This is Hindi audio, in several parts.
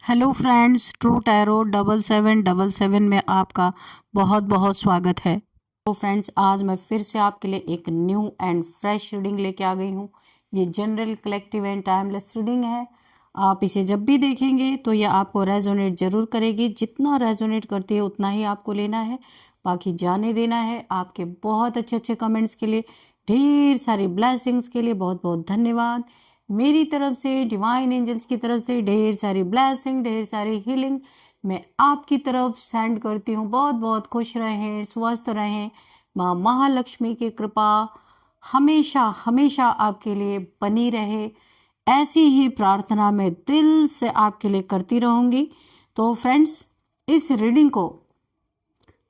हेलो फ्रेंड्स, ट्रू टैरो 7777 में आपका बहुत बहुत स्वागत है। तो फ्रेंड्स, आज मैं फिर से आपके लिए एक न्यू एंड फ्रेश रीडिंग लेके आ गई हूँ। ये general, collective and timeless reading है। आप इसे जब भी देखेंगे तो ये आपको रेजोनेट जरूर करेगी। जितना रेजोनेट करती है उतना ही आपको लेना है, बाकी जाने देना है। आपके बहुत अच्छे अच्छे कमेंट्स के लिए, ढेर सारी ब्लेसिंग्स के लिए बहुत बहुत धन्यवाद। मेरी तरफ से, डिवाइन एंजल्स की तरफ से ढेर सारी ब्लेसिंग, ढेर सारी हीलिंग मैं आपकी तरफ सेंड करती हूँ। बहुत बहुत खुश रहें, स्वस्थ रहें। माँ महालक्ष्मी की कृपा हमेशा हमेशा आपके लिए बनी रहे, ऐसी ही प्रार्थना मैं दिल से आपके लिए करती रहूँगी। तो फ्रेंड्स, इस रीडिंग को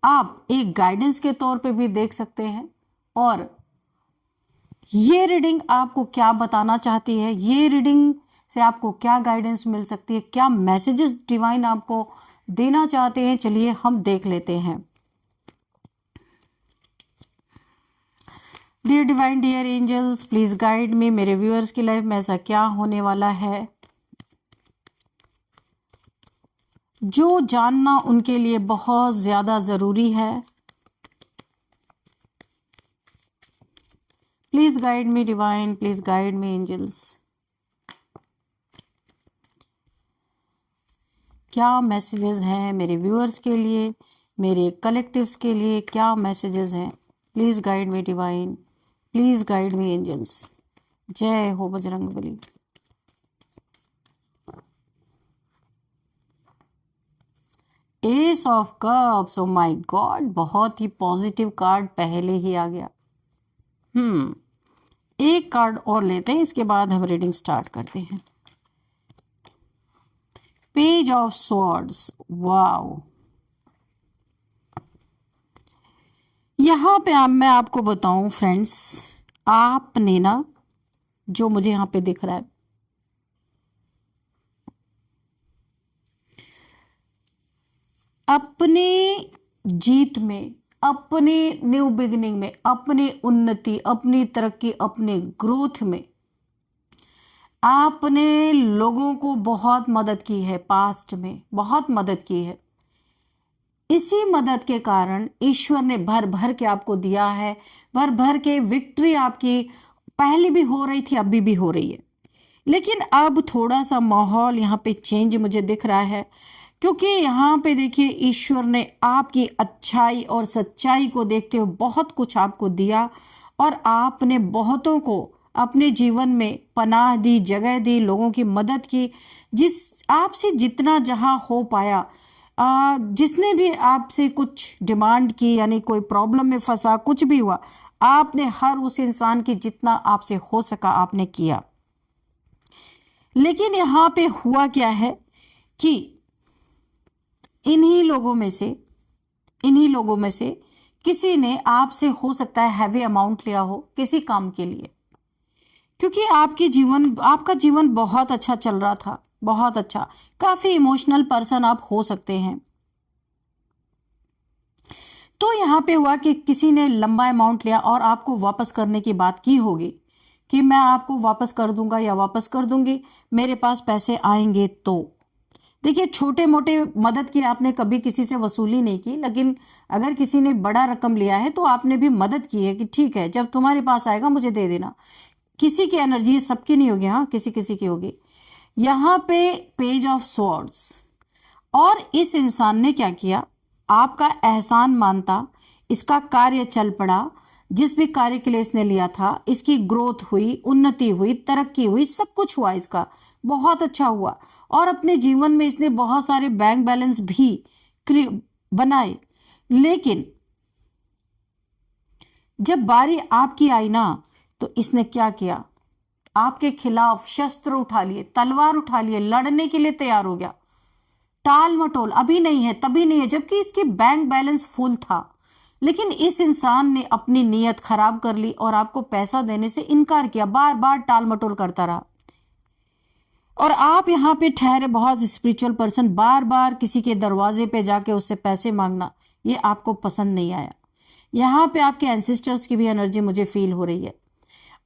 आप एक गाइडेंस के तौर पे भी देख सकते हैं। और ये रीडिंग आपको क्या बताना चाहती है, ये रीडिंग से आपको क्या गाइडेंस मिल सकती है, क्या मैसेजेस डिवाइन आपको देना चाहते हैं, चलिए हम देख लेते हैं। Dear divine, dear angels, please guide me. मेरे व्यूअर्स की लाइफ में ऐसा क्या होने वाला है जो जानना उनके लिए बहुत ज्यादा जरूरी है। Please guide me divine, please guide me angels. क्या मैसेजेस हैं मेरे व्यूअर्स के लिए, मेरे कलेक्टिव्स के लिए, क्या मैसेजेस हैं? Please guide me divine, please guide me angels. जय हो Bajrangbali. Ace of cups, oh my God, बहुत ही पॉजिटिव कार्ड पहले ही आ गया। एक कार्ड और लेते हैं, इसके बाद हम रीडिंग स्टार्ट करते हैं। Page of swords, wow. यहाँ पे मैं आपको बताऊं फ्रेंड्स, आपने ना, जो मुझे यहाँ पे दिख रहा है, अपने जीत में, अपने न्यू बिगिनिंग में, अपने उन्नति, अपनी तरक्की, अपने ग्रोथ में आपने लोगों को बहुत मदद की है। पास्ट में बहुत मदद की है। इसी मदद के कारण ईश्वर ने भर भर के आपको दिया है। भर भर के विक्ट्री आपकी पहले भी हो रही थी, अभी भी हो रही है। लेकिन अब थोड़ा सा माहौल यहाँ पे चेंज मुझे दिख रहा है, क्योंकि यहाँ पे देखिए, ईश्वर ने आपकी अच्छाई और सच्चाई को देखते हुए बहुत कुछ आपको दिया और आपने बहुतों को अपने जीवन में पनाह दी, जगह दी, लोगों की मदद की। जिस आपसे जितना जहाँ हो पाया, जिसने भी आपसे कुछ डिमांड की, यानी कोई प्रॉब्लम में फंसा, कुछ भी हुआ, आपने हर उस इंसान की जितना आपसे हो सका आपने किया। लेकिन यहाँ पे हुआ क्या है कि इन्हीं लोगों में से किसी ने आपसे हो सकता है हैवी अमाउंट लिया हो किसी काम के लिए, क्योंकि आपका जीवन बहुत अच्छा चल रहा था, बहुत अच्छा। काफी इमोशनल पर्सन आप हो सकते हैं। तो यहाँ पे हुआ कि किसी ने लंबा अमाउंट लिया और आपको वापस करने की बात की होगी कि मैं आपको वापस कर दूंगा या वापस कर दूंगी, मेरे पास पैसे आएंगे। तो देखिए, छोटे मोटे मदद की आपने कभी किसी से वसूली नहीं की, लेकिन अगर किसी ने बड़ा रकम लिया है तो आपने भी मदद की है कि ठीक है, जब तुम्हारे पास आएगा मुझे दे देना। किसी की एनर्जी, सबकी नहीं होगी, हाँ, किसी किसी की होगी। यहाँ पे पेज ऑफ स्वॉर्ड्स, और इस इंसान ने क्या किया, आपका एहसान मानता, इसका कार्य चल पड़ा। जिस भी कार्य के लिए इसने लिया था, इसकी ग्रोथ हुई, उन्नति हुई, तरक्की हुई, सब कुछ हुआ, इसका बहुत अच्छा हुआ। और अपने जीवन में इसने बहुत सारे बैंक बैलेंस भी बनाए। लेकिन जब बारी आपकी आई ना, तो इसने क्या किया, आपके खिलाफ शस्त्र उठा लिए, तलवार उठा लिए, लड़ने के लिए तैयार हो गया। टाल मटोल, अभी नहीं है, तभी नहीं है, जबकि इसकी बैंक बैलेंस फुल था। लेकिन इस इंसान ने अपनी नीयत खराब कर ली और आपको पैसा देने से इनकार किया, बार बार टाल मटोल करता रहा। और आप यहाँ पे ठहरे बहुत स्पिरिचुअल पर्सन, बार बार किसी के दरवाजे पे जाके उससे पैसे मांगना, ये आपको पसंद नहीं आया। यहाँ पे आपके एंसेस्टर्स की भी एनर्जी मुझे फील हो रही है।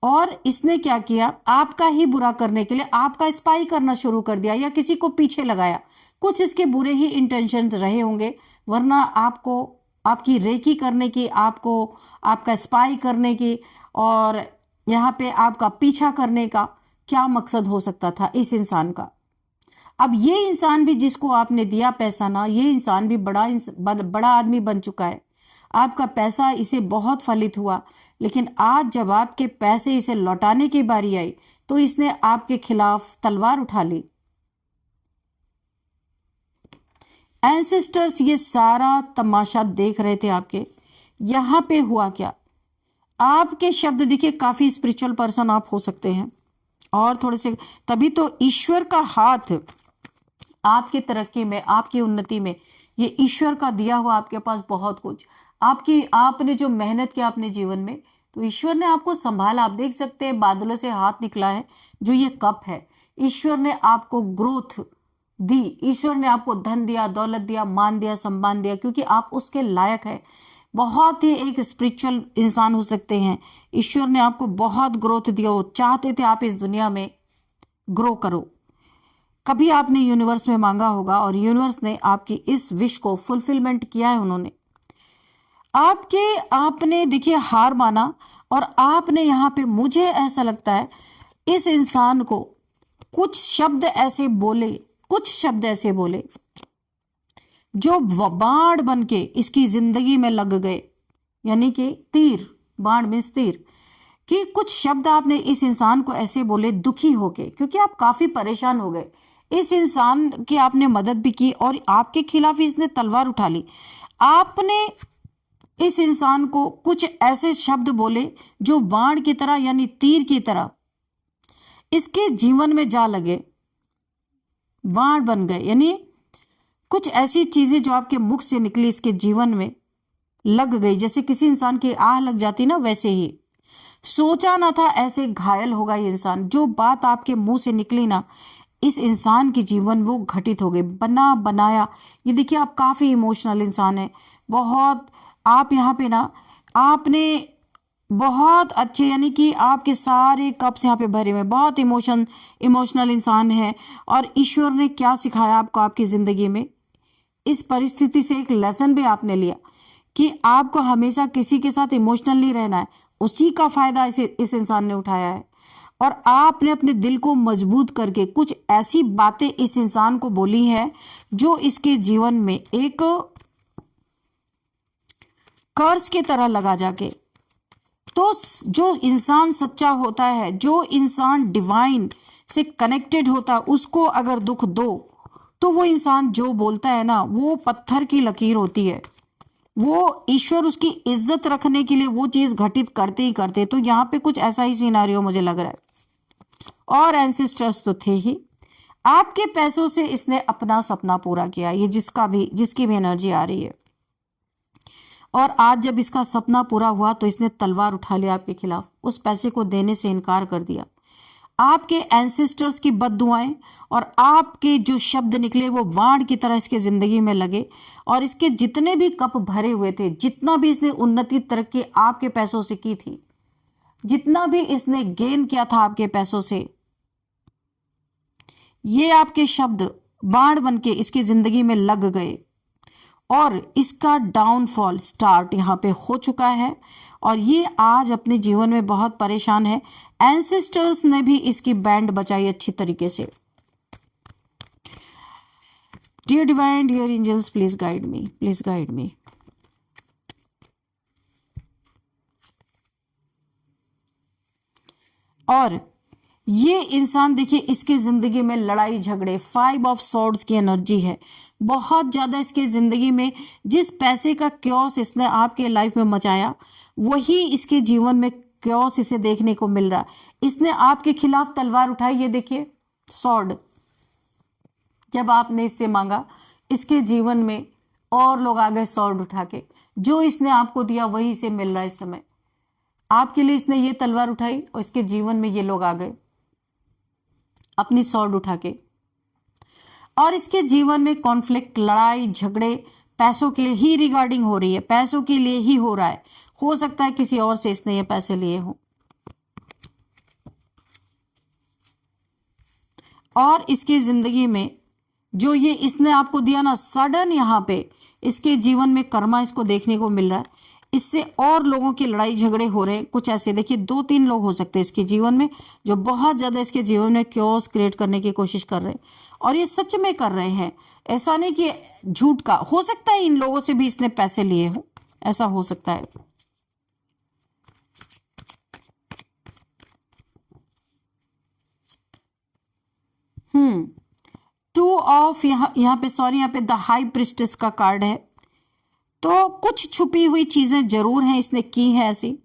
और इसने क्या किया, आपका ही बुरा करने के लिए आपका स्पाई करना शुरू कर दिया या किसी को पीछे लगाया। कुछ इसके बुरे ही इंटेंशन रहे होंगे, वरना आपको आपकी रेकी करने की, आपको आपका स्पाई करने की और यहाँ पे आपका पीछा करने का क्या मकसद हो सकता था इस इंसान का। अब ये इंसान भी जिसको आपने दिया पैसा ना, ये इंसान भी बड़ा आदमी बन चुका है। आपका पैसा इसे बहुत फलित हुआ, लेकिन आज जब आपके पैसे इसे लौटाने की बारी आई तो इसने आपके खिलाफ तलवार उठा ली। एंसेस्टर्स ये सारा तमाशा देख रहे थे आपके। यहां पे हुआ क्या, आपके शब्द देखिए, काफी स्पिरिचुअल पर्सन आप हो सकते हैं और थोड़े से, तभी तो ईश्वर का हाथ आपकी तरक्की में, आपकी उन्नति में, ये ईश्वर का दिया हुआ आपके पास बहुत कुछ। आपने जो मेहनत किया अपने जीवन में, तो ईश्वर ने आपको संभाला। आप देख सकते हैं बादलों से हाथ निकला है, जो ये कप है, ईश्वर ने आपको ग्रोथ दी, ईश्वर ने आपको धन दिया, दौलत दिया, मान दिया, सम्मान दिया, क्योंकि आप उसके लायक हैं। बहुत ही एक स्पिरिचुअल इंसान हो सकते हैं। ईश्वर ने आपको बहुत ग्रोथ दिया, वो चाहते थे आप इस दुनिया में ग्रो करो। कभी आपने यूनिवर्स में मांगा होगा और यूनिवर्स ने आपकी इस विश को फुलफिलमेंट किया है। उन्होंने आपने देखिए हार माना और आपने यहाँ पे, मुझे ऐसा लगता है इस इंसान को कुछ शब्द ऐसे बोले जो बाण बन के इसकी जिंदगी में लग गए, यानी कि तीर, बाण मींस तीर, कि कुछ शब्द आपने इस इंसान को ऐसे बोले दुखी होके, क्योंकि आप काफी परेशान हो गए। इस इंसान की आपने मदद भी की और आपके खिलाफ इसने तलवार उठा ली। आपने इस इंसान को कुछ ऐसे शब्द बोले जो बाण की तरह, यानी तीर की तरह इसके जीवन में जा लगे, बाण बन गए, यानी कुछ ऐसी चीजें जो आपके मुख से निकली इसके जीवन में लग गई। जैसे किसी इंसान की आह लग जाती ना, वैसे ही। सोचा ना था ऐसे घायल होगा ये इंसान। जो बात आपके मुंह से निकली ना, इस इंसान के जीवन वो घटित हो गई, बना बनाया। ये देखिए, आप काफी इमोशनल इंसान है, बहुत। आप यहाँ पे ना, आपने बहुत अच्छे, यानी कि आपके सारे कप्स यहाँ पे भरे हुए, बहुत इमोशनल इंसान है। और ईश्वर ने क्या सिखाया आपको आपकी जिंदगी में, इस परिस्थिति से एक लेसन भी आपने लिया कि आपको हमेशा किसी के साथ इमोशनल नहीं रहना है। उसी का फायदा इस इंसान ने उठाया है और आपने अपने दिल को मजबूत करके कुछ ऐसी बातें इस इंसान को बोली है जो इसके जीवन में एक कर्ज की तरह लगा जाके। तो जो इंसान सच्चा होता है, जो इंसान डिवाइन से कनेक्टेड होता है, उसको अगर दुख दो तो वो इंसान जो बोलता है ना, वो पत्थर की लकीर होती है। वो ईश्वर उसकी इज्जत रखने के लिए वो चीज घटित करते ही करते। तो यहाँ पे कुछ ऐसा ही सिनारियो मुझे लग रहा है। और एंसेस्टर्स तो थे ही। आपके पैसों से इसने अपना सपना पूरा किया, ये जिसकी भी एनर्जी आ रही है। और आज जब इसका सपना पूरा हुआ तो इसने तलवार उठा लिया आपके खिलाफ, उस पैसे को देने से इनकार कर दिया। आपके एंसेस्टर्स की बद्दुआएं और आपके जो शब्द निकले वो वाण की तरह इसके जिंदगी में लगे। और इसके जितने भी कप भरे हुए थे, जितना भी इसने उन्नति तरक्की आपके पैसों से की थी, जितना भी इसने गेन किया था आपके पैसों से, ये आपके शब्द बाण बन के इसकी जिंदगी में लग गए और इसका डाउनफॉल स्टार्ट यहाँ पे हो चुका है। और ये आज अपने जीवन में बहुत परेशान है। एंसेस्टर्स ने भी इसकी बैंड बचाई अच्छी तरीके से। Dear divine, dear angels, please guide me, please guide me. और ये इंसान देखिए, इसकी जिंदगी में लड़ाई झगड़े, 5 ऑफ सॉर्ड्स की एनर्जी है बहुत ज्यादा इसके जिंदगी में। जिस पैसे का क्योस इसने आपके लाइफ में मचाया, वही इसके जीवन में क्योस इसे देखने को मिल रहा है। इसने आपके खिलाफ तलवार उठाई, ये देखिए सॉर्ड। जब आपने इससे मांगा, इसके जीवन में और लोग आ गए सॉर्ड उठा के। जो इसने आपको दिया वही इसे मिल रहा है इस समय। आपके लिए इसने ये तलवार उठाई और इसके जीवन में ये लोग आ गए अपनी सॉर्ड उठा के। और इसके जीवन में कॉन्फ्लिक्ट, लड़ाई झगड़े पैसों के ही रिगार्डिंग हो रही है, पैसों के लिए ही हो रहा है। हो सकता है किसी और से इसने ये पैसे लिए हो। और इसकी जिंदगी में जो ये इसने आपको दिया ना, सडन यहाँ पे इसके जीवन में कर्मा इसको देखने को मिल रहा है। इससे और लोगों की लड़ाई झगड़े हो रहे हैं। कुछ ऐसे देखिए 2-3 लोग हो सकते हैं इसके जीवन में जो बहुत ज्यादा इसके जीवन में क्योस क्रिएट करने की कोशिश कर रहे हैं, और ये सच में कर रहे हैं। ऐसा नहीं कि झूठ का। हो सकता है इन लोगों से भी इसने पैसे लिए हो, ऐसा हो सकता है। टू ऑफ यहाँ पे सॉरी, यहाँ पे द हाई प्रिस्टेस का कार्ड है। तो कुछ छुपी हुई चीजें जरूर हैं इसने की है ऐसी,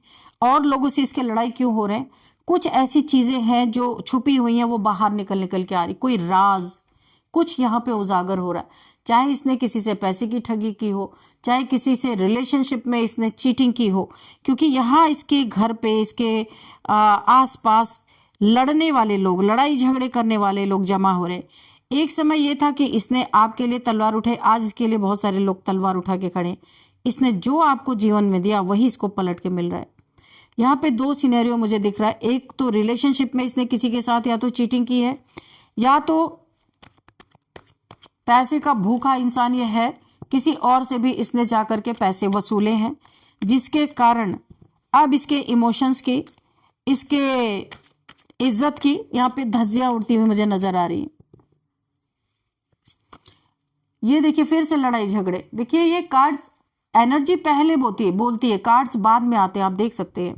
और लोगों से इसके लड़ाई क्यों हो रहे हैं। कुछ ऐसी चीजें हैं जो छुपी हुई हैं, वो बाहर निकल के आ रही। कोई राज कुछ यहाँ पे उजागर हो रहा है। चाहे इसने किसी से पैसे की ठगी की हो, चाहे किसी से रिलेशनशिप में इसने चीटिंग की हो, क्योंकि यहाँ इसके घर पे इसके आसपास लड़ने वाले लोग, लड़ाई झगड़े करने वाले लोग जमा हो रहे हैं। एक समय ये था कि इसने आपके लिए तलवार उठाई, आज इसके लिए बहुत सारे लोग तलवार उठा के खड़े। इसने जो आपको जीवन में दिया वही इसको पलट के मिल रहा है। यहाँ पे 2 सिनेरियो मुझे दिख रहा है। एक तो रिलेशनशिप में इसने किसी के साथ या तो चीटिंग की है, या तो पैसे का भूखा इंसान ये है, किसी और से भी इसने जाकर के पैसे वसूले हैं, जिसके कारण अब इसके इमोशंस की, इसके इज्जत की यहाँ पे धज्जियां उड़ती हुई मुझे नजर आ रही है। ये देखिए फिर से लड़ाई झगड़े। देखिए ये कार्ड्स एनर्जी पहले बोलती है, कार्ड्स बाद में आते हैं, आप देख सकते हैं।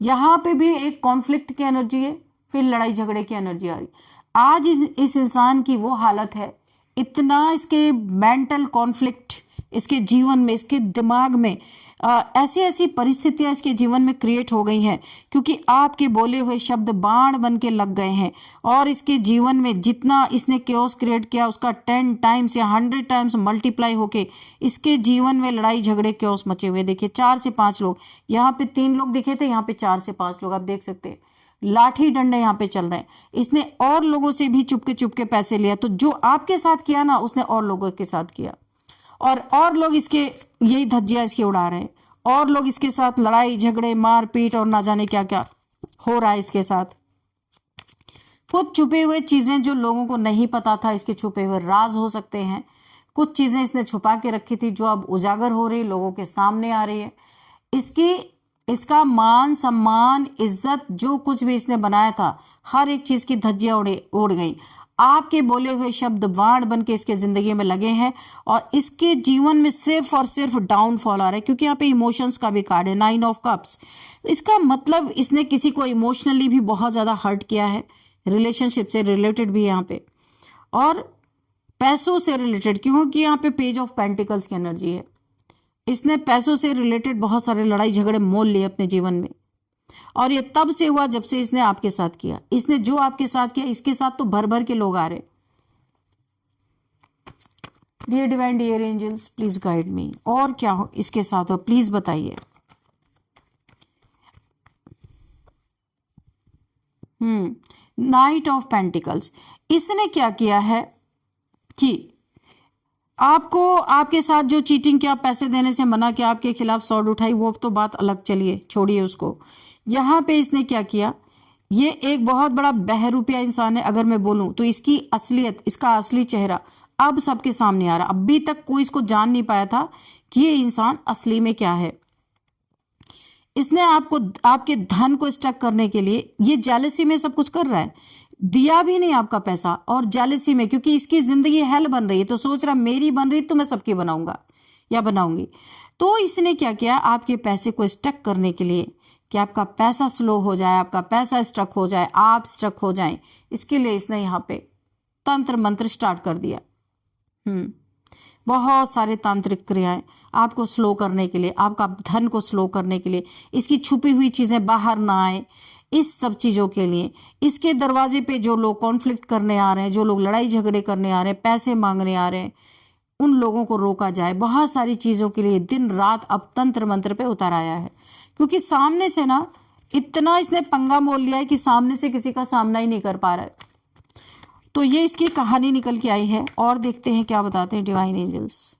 यहाँ पे भी एक कॉन्फ्लिक्ट की एनर्जी है, फिर लड़ाई झगड़े की एनर्जी आ रही। आज इस इंसान की वो हालत है, इतना इसके मेंटल कॉन्फ्लिक्ट इसके जीवन में, इसके दिमाग में ऐसी ऐसी परिस्थितियां इसके जीवन में क्रिएट हो गई हैं, क्योंकि आपके बोले हुए शब्द बाण बन के लग गए हैं। और इसके जीवन में जितना इसने क्योस क्रिएट किया उसका 10 टाइम्स या 100 टाइम्स मल्टीप्लाई होके इसके जीवन में लड़ाई झगड़े क्योस मचे हुए। देखिए 4 से 5 लोग, यहाँ पे 3 लोग दिखे थे, यहाँ पे 4 से 5 लोग, आप देख सकते हैं। लाठी डंडे यहाँ पे चल रहे हैं। इसने और लोगों से भी चुपके पैसे लिया, तो जो आपके साथ किया ना उसने और लोगों के साथ किया, और लोग इसके यही धज्जियां इसकी उड़ा रहे हैं, और लोग इसके साथ लड़ाई झगड़े मारपीट और ना जाने क्या क्या हो रहा है इसके साथ। कुछ छुपे हुए चीजें जो लोगों को नहीं पता था, इसके छुपे हुए राज हो सकते हैं। कुछ चीजें इसने छुपा के रखी थी जो अब उजागर हो रही, लोगों के सामने आ रही है। इसका मान सम्मान इज्जत जो कुछ भी इसने बनाया था, हर एक चीज की धज्जियां उड़ गई। आपके बोले हुए शब्द वाण बन के इसके जिंदगी में लगे हैं, और इसके जीवन में सिर्फ और सिर्फ डाउनफॉल आ रहा है, क्योंकि यहाँ पे इमोशंस का भी कार्ड है, 9 ऑफ कप्स। इसका मतलब इसने किसी को इमोशनली भी बहुत ज्यादा हर्ट किया है, रिलेशनशिप से रिलेटेड भी यहाँ पे, और पैसों से रिलेटेड, क्योंकि यहाँ पे पेज ऑफ पेंटिकल्स की एनर्जी है। इसने पैसों से रिलेटेड बहुत सारे लड़ाई झगड़े मोल लिए अपने जीवन में, और ये तब से हुआ जब से इसने आपके साथ किया। इसने जो आपके साथ किया, इसके साथ तो भर भर के लोग आ रहे। Dear divine, dear angels, please guide me, और क्या हो इसके साथ हो प्लीज बताइए। Knight of pentacles. इसने क्या किया है कि आपको, आपके साथ जो चीटिंग किया, पैसे देने से मना किया, आपके खिलाफ सॉर्ड उठाई, वो तो बात अलग, चलिए छोड़िए उसको। यहाँ पे इसने क्या किया, ये एक बहुत बड़ा बहरूपिया इंसान है। अगर मैं बोलूं तो इसकी असलियत, इसका असली चेहरा अब सबके सामने आ रहा। अभी तक कोई इसको जान नहीं पाया था कि ये इंसान असली में क्या है। इसने आपको, आपके धन को स्टक करने के लिए ये जेलसी में सब कुछ कर रहा है। दिया भी नहीं आपका पैसा, और जेलसी में, क्योंकि इसकी जिंदगी हेल बन रही है, तो सोच रहा मेरी बन रही तो मैं सबकी बनाऊंगा या बनाऊंगी। तो इसने क्या किया, आपके पैसे को स्टक करने के लिए, कि आपका पैसा स्लो हो जाए, आपका पैसा स्टक हो जाए, आप स्टक हो जाएं, इसके लिए इसने यहाँ पे तंत्र मंत्र स्टार्ट कर दिया। बहुत सारे तांत्रिक क्रियाएं आपको स्लो करने के लिए, आपका धन को स्लो करने के लिए, इसकी छुपी हुई चीजें बाहर ना आए, इस सब चीजों के लिए इसके दरवाजे पे जो लोग कॉन्फ्लिक्ट करने आ रहे हैं, जो लोग लड़ाई झगड़े करने आ रहे हैं, पैसे मांगने आ रहे हैं, उन लोगों को रोका जाए। बहुत सारी चीजों के लिए दिन रात अब तंत्र मंत्र पे उतर आया है, क्योंकि सामने से ना इतना इसने पंगा मोल लिया है कि सामने से किसी का सामना ही नहीं कर पा रहा है। तो ये इसकी कहानी निकल के आई है, और देखते हैं क्या बताते हैं डिवाइन एंजल्स।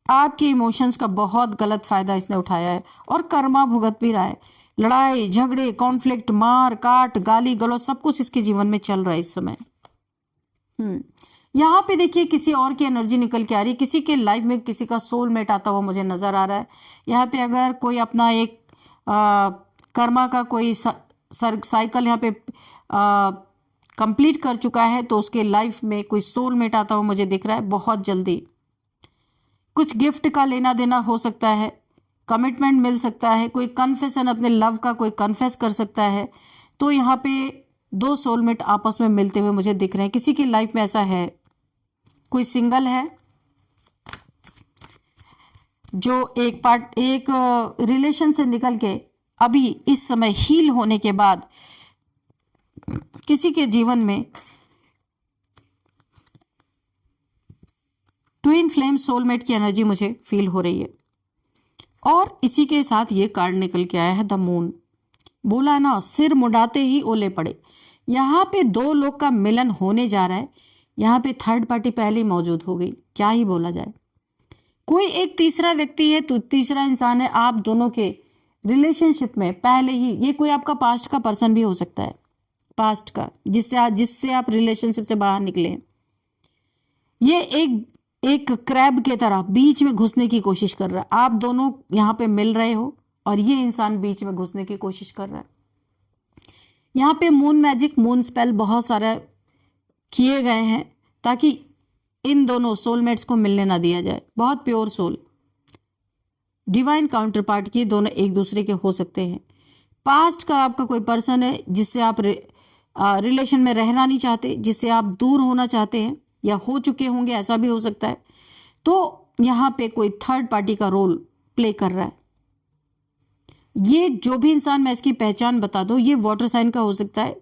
आपके इमोशंस का बहुत गलत फायदा इसने उठाया है, और कर्मा भुगत भी रहा है। लड़ाई झगड़े, कॉन्फ्लिक्ट, मार काट, गाली गलौज, सब कुछ इसके जीवन में चल रहा है इस समय। यहाँ पे देखिए किसी और की एनर्जी निकल के आ रही है, किसी के लाइफ में किसी का सोलमेट आता हुआ मुझे नजर आ रहा है। यहाँ पे अगर कोई अपना एक कर्मा का कोई साइकिल यहाँ पे कंप्लीट कर चुका है तो उसके लाइफ में कोई सोलमेट आता हुआ मुझे दिख रहा है बहुत जल्दी। कुछ गिफ्ट का लेना देना हो सकता है, कमिटमेंट मिल सकता है, कोई कन्फेशन अपने लव का कोई कन्फेस कर सकता है। तो यहाँ पे दो सोलमेट आपस में मिलते हुए मुझे दिख रहे हैं। किसी की लाइफ में ऐसा है, कोई सिंगल है जो एक रिलेशन से निकल के अभी इस समय हील होने के बाद किसी के जीवन में ट्विन फ्लेम सोलमेट की एनर्जी मुझे फील हो रही है। और इसी के साथ ये कार्ड निकल के आया है द मून। बोला ना, सिर मुड़ाते ही ओले पड़े। यहाँ पे दो लोग का मिलन होने जा रहा है। यहाँ पे थर्ड पार्टी पहले ही मौजूद हो गई, क्या ही बोला जाए। कोई एक तीसरा व्यक्ति है, तो तीसरा इंसान है आप दोनों के रिलेशनशिप में पहले ही। ये कोई आपका पास्ट का पर्सन भी हो सकता है, पास्ट का, जिससे आप रिलेशनशिप से बाहर निकले हैं। ये एक क्रैब के तरह बीच में घुसने की कोशिश कर रहा है। आप दोनों यहाँ पे मिल रहे हो और ये इंसान बीच में घुसने की कोशिश कर रहा है। यहाँ पे मून मैजिक, मून स्पेल बहुत सारा किए गए हैं ताकि इन दोनों सोलमेट्स को मिलने ना दिया जाए। बहुत pure soul, divine counterpart की दोनों एक दूसरे के हो सकते हैं। पास्ट का आपका कोई पर्सन है जिससे आप रिलेशन में रहना नहीं चाहते, जिससे आप दूर होना चाहते हैं या हो चुके होंगे, ऐसा भी हो सकता है। तो यहाँ पे कोई थर्ड पार्टी का रोल प्ले कर रहा है। ये जो भी इंसान, मैं इसकी पहचान बता दूं, ये वाटर साइन का हो सकता है,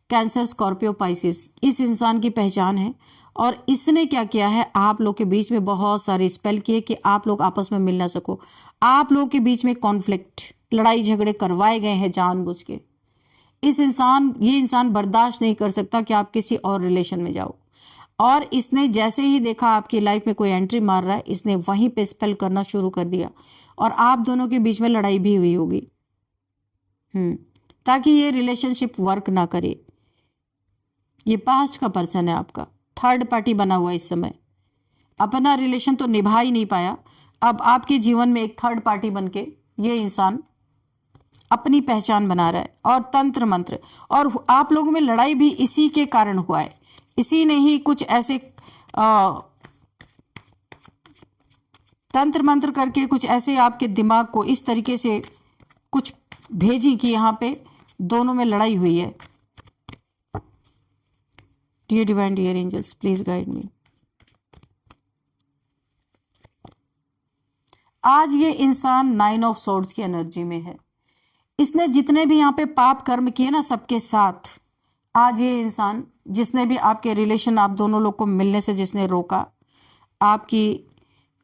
कैंसर, स्कॉर्पियो, पाइसिस, इस इंसान की पहचान है। और इसने क्या किया है, आप लोग के बीच में बहुत सारे स्पेल किए कि आप लोग आपस में मिल ना सको। आप लोग के बीच में कॉन्फ्लिक्ट, लड़ाई झगड़े करवाए गए हैं जानबूझ के। ये इंसान बर्दाश्त नहीं कर सकता कि आप किसी और रिलेशन में जाओ। और इसने जैसे ही देखा आपकी लाइफ में कोई एंट्री मार रहा है, इसने वहीं पे स्पेल करना शुरू कर दिया और आप दोनों के बीच में लड़ाई भी हुई होगी, ताकि ये रिलेशनशिप वर्क ना करे। ये पास्ट का पर्सन है आपका, थर्ड पार्टी बना हुआ इस समय, अपना रिलेशन तो निभा ही नहीं पाया। अब आपके जीवन में एक थर्ड पार्टी बनके ये इंसान अपनी पहचान बना रहा है। और तंत्र मंत्र, और आप लोगों में लड़ाई भी इसी के कारण हुआ है। इसी ने ही कुछ ऐसे तंत्र मंत्र करके कुछ ऐसे आपके दिमाग को इस तरीके से कुछ भेजी कि यहाँ पे दोनों में लड़ाई हुई है। Dear divine, dear angels, please guide me. आज ये इंसान 9 ऑफ सोर्ड्स की एनर्जी में है। इसने जितने भी यहाँ पे पाप कर्म किए ना सबके साथ, आज ये इंसान, जिसने भी आपके रिलेशन, आप दोनों लोग को मिलने से जिसने रोका, आपकी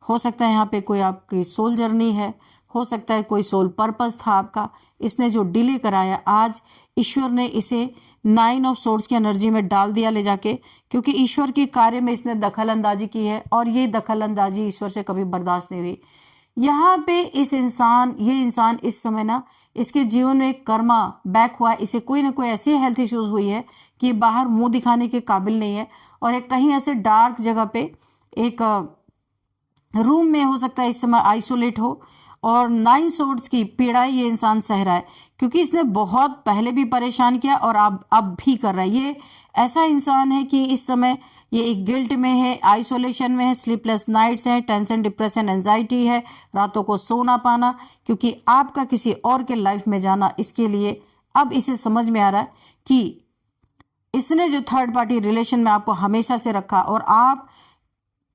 हो सकता है यहाँ पे कोई आपकी सोल जर्नी है, हो सकता है कोई सोल पर्पस था आपका, इसने जो डिले कराया, आज ईश्वर ने इसे 9 ऑफ सोर्ड्स की एनर्जी में डाल दिया ले जाके, क्योंकि ईश्वर के कार्य में इसने दखल अंदाजी की है और ये दखल अंदाजी ईश्वर से कभी बर्दाश्त नहीं हुई। यहाँ पे ये इंसान इस समय ना, इसके जीवन में एक कर्मा बैक हुआ है। इसे कोई ना कोई ऐसी हेल्थ इश्यूज हुई है कि बाहर मुंह दिखाने के काबिल नहीं है, और एक कहीं ऐसे डार्क जगह पे एक रूम में हो सकता है इस समय आइसोलेट हो, और 9 सोर्ड्स की पीड़ाएं ये इंसान सह रहा है, क्योंकि इसने बहुत पहले भी परेशान किया और अब भी कर रहा है। ये ऐसा इंसान है कि इस समय ये एक गिल्ट में है, आइसोलेशन में है, स्लीपलेस नाइट्स है, टेंशन, डिप्रेशन, एंजाइटी है, रातों को सोना पाना, क्योंकि आपका किसी और के लाइफ में जाना इसके लिए अब इसे समझ में आ रहा है कि इसने जो थर्ड पार्टी रिलेशन में आपको हमेशा से रखा, और आप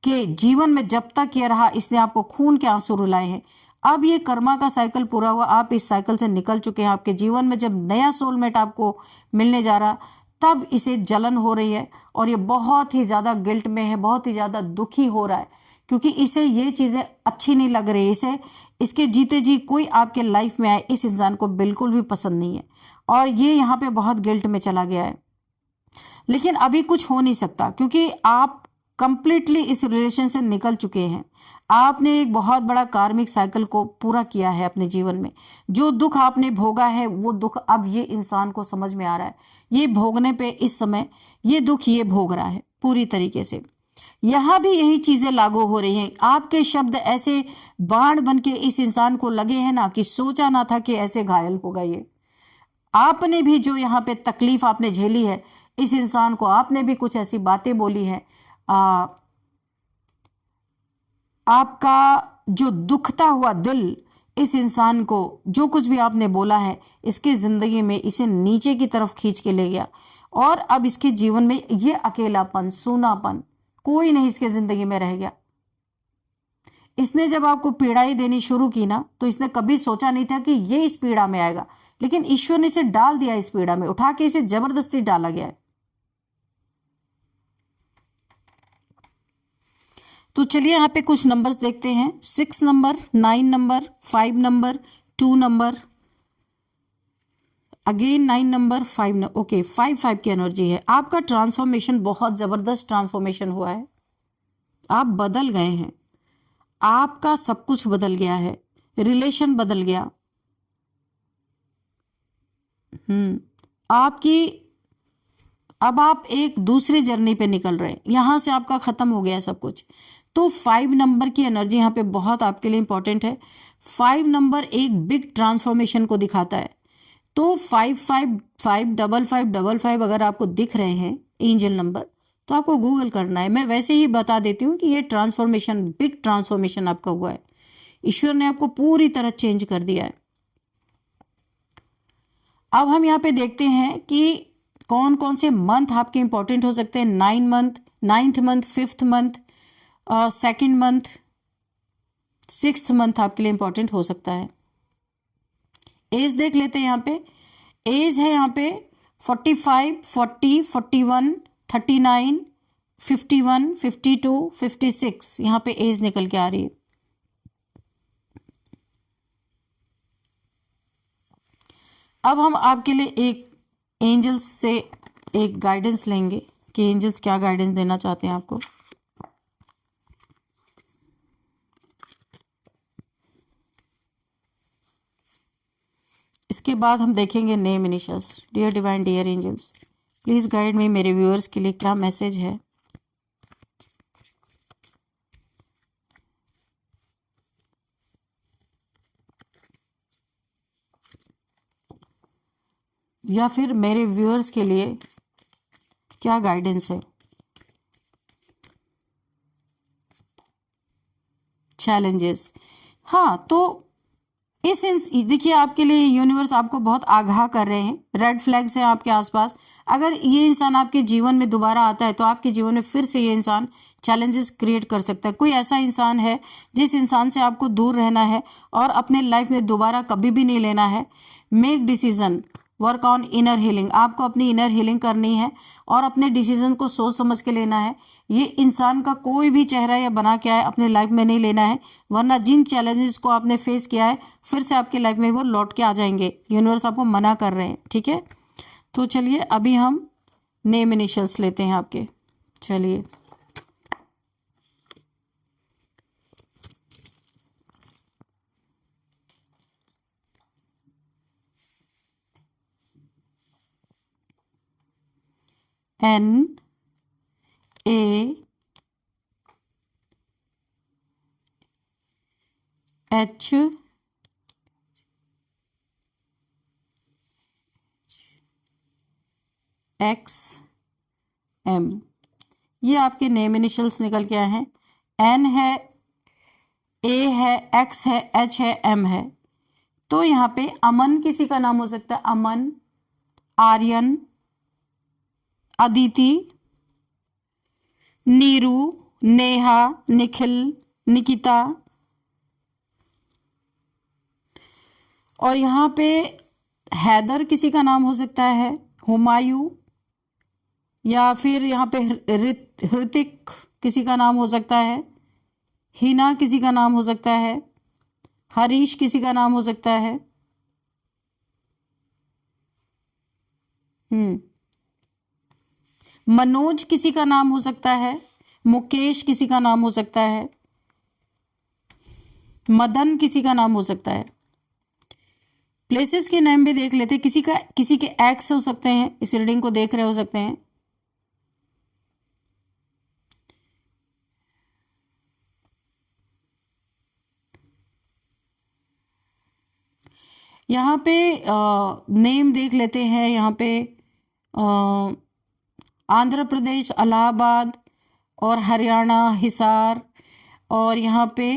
के जीवन में जब तक ये रहा, इसने आपको खून के आंसू रुलाए हैं। अब ये कर्मा का साइकिल पूरा हुआ, आप इस साइकिल से निकल चुके हैं। आपके जीवन में जब नया सोलमेट आपको मिलने जा रहा, तब इसे जलन हो रही है और ये बहुत ही ज़्यादा गिल्ट में है, बहुत ही ज़्यादा दुखी हो रहा है, क्योंकि इसे ये चीज़ें अच्छी नहीं लग रही। इसे इसके जीते जी कोई आपके लाइफ में आए, इस इंसान को बिल्कुल भी पसंद नहीं है, और ये यहाँ पे बहुत गिल्ट में चला गया है। लेकिन अभी कुछ हो नहीं सकता, क्योंकि आप कंप्लीटली इस रिलेशन से निकल चुके हैं। आपने एक बहुत बड़ा कार्मिक साइकिल को पूरा किया है अपने जीवन में। जो दुख आपने भोगा है वो दुख अब ये इंसान को समझ में आ रहा है। ये भोगने पे इस समय ये दुख ये भोग रहा है पूरी तरीके से। यहां भी यही चीजें लागू हो रही हैं। आपके शब्द ऐसे बाण बन के इस इंसान को लगे हैं ना कि सोचा ना था कि ऐसे घायल होगा ये। आपने भी जो यहाँ पे तकलीफ आपने झेली है इस इंसान को, आपने भी कुछ ऐसी बातें बोली है। आपका जो दुखता हुआ दिल इस इंसान को जो कुछ भी आपने बोला है इसके जिंदगी में इसे नीचे की तरफ खींच के ले गया। और अब इसके जीवन में ये अकेलापन, सूनापन, कोई नहीं इसके जिंदगी में रह गया। इसने जब आपको पीड़ाई देनी शुरू की ना तो इसने कभी सोचा नहीं था कि ये इस पीड़ा में आएगा, लेकिन ईश्वर ने इसे डाल दिया इस पीड़ा में, उठा के इसे जबरदस्ती डाला गया है। तो चलिए यहाँ पे कुछ नंबर्स देखते हैं। 6 number, 9 number, 5 number, 2 number, again 9 number, 5 number. Okay, 5 की एनर्जी है। आपका ट्रांसफॉर्मेशन बहुत जबरदस्त ट्रांसफॉर्मेशन हुआ है। आप बदल गए हैं, आपका सब कुछ बदल गया है, रिलेशन बदल गया। आपकी अब आप एक दूसरी जर्नी पे निकल रहे हैं। यहां से आपका खत्म हो गया सब कुछ। तो 5 नंबर की एनर्जी यहाँ पे बहुत आपके लिए इंपॉर्टेंट है। 5 नंबर एक बिग ट्रांसफॉर्मेशन को दिखाता है। तो 5555555 अगर आपको दिख रहे हैं एंजल नंबर तो आपको गूगल करना है। मैं वैसे ही बता देती हूँ कि ये ट्रांसफॉर्मेशन, बिग ट्रांसफॉर्मेशन आपका हुआ है। ईश्वर ने आपको पूरी तरह चेंज कर दिया है। अब हम यहाँ पे देखते हैं कि कौन कौन से मंथ आपके इंपॉर्टेंट हो सकते हैं। 9 month, 9th month, 5th month, 2nd month, 6th month आपके लिए इंपॉर्टेंट हो सकता है। एज देख लेते हैं। यहाँ पे एज है यहाँ पे 45, 40, 41, 39, 51, 52, 56 यहाँ पे एज निकल के आ रही है। अब हम आपके लिए एक एंजल्स से एक गाइडेंस लेंगे कि एंजल्स क्या गाइडेंस देना चाहते हैं आपको। इसके बाद हम देखेंगे name initials. Dear divine, dear angels, please guide me. मेरे व्यूअर्स के लिए क्या मैसेज है। या फिर मेरे व्यूअर्स के लिए क्या गाइडेंस है। चैलेंजेस, हाँ, तो इस देखिए आपके लिए यूनिवर्स आपको बहुत आगाह कर रहे हैं। रेड फ्लैग्स हैं आपके आसपास। अगर ये इंसान आपके जीवन में दोबारा आता है तो आपके जीवन में फिर से ये इंसान चैलेंजेस क्रिएट कर सकता है। कोई ऐसा इंसान है जिस इंसान से आपको दूर रहना है और अपने लाइफ में दोबारा कभी भी नहीं लेना है। Make decision, work on inner healing. आपको अपनी इनर हीलिंग करनी है और अपने डिसीजन को सोच समझ के लेना है। ये इंसान का कोई भी चेहरा या बना के आए अपने लाइफ में नहीं लेना है, वरना जिन चैलेंजेस को आपने फेस किया है फिर से आपके लाइफ में वो लौट के आ जाएंगे। यूनिवर्स आपको मना कर रहे हैं, ठीक है। तो चलिए अभी हम नेम इनिशियल्स लेते हैं आपके। चलिए, N A H X M, ये आपके नेम इनिशियल्स निकल के आए हैं। N है, A है, X है, H है, M है। तो यहाँ पे अमन किसी का नाम हो सकता है। अमन, आर्यन, अदिति, नीरू, नेहा, निखिल, निकिता। और यहाँ पे हैदर किसी का नाम हो सकता है, हुमायूं, या फिर यहाँ पे हृतिक किसी का नाम हो सकता है, हिना किसी का नाम हो सकता है, हरीश किसी का नाम हो सकता है। मनोज किसी का नाम हो सकता है, मुकेश किसी का नाम हो सकता है, मदन किसी का नाम हो सकता है। प्लेसेस के नेम भी देख लेते हैं, किसी के एक्स हो सकते हैं, इस रीडिंग को देख रहे हो सकते हैं। यहाँ पे नेम देख लेते हैं। यहाँ पे आंध्र प्रदेश इलाहाबाद और हरियाणा हिसार, और यहाँ पे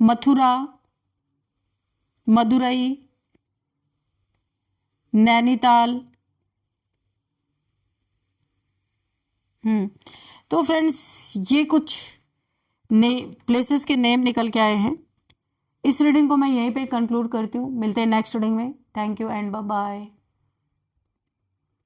मथुरा, मदुरई, नैनीताल। तो फ्रेंड्स ये कुछ प्लेसेस के नेम निकल के आए हैं। इस रीडिंग को मैं यहीं पे कंक्लूड करती हूँ। मिलते हैं नेक्स्ट रीडिंग में। Thank you and bye bye.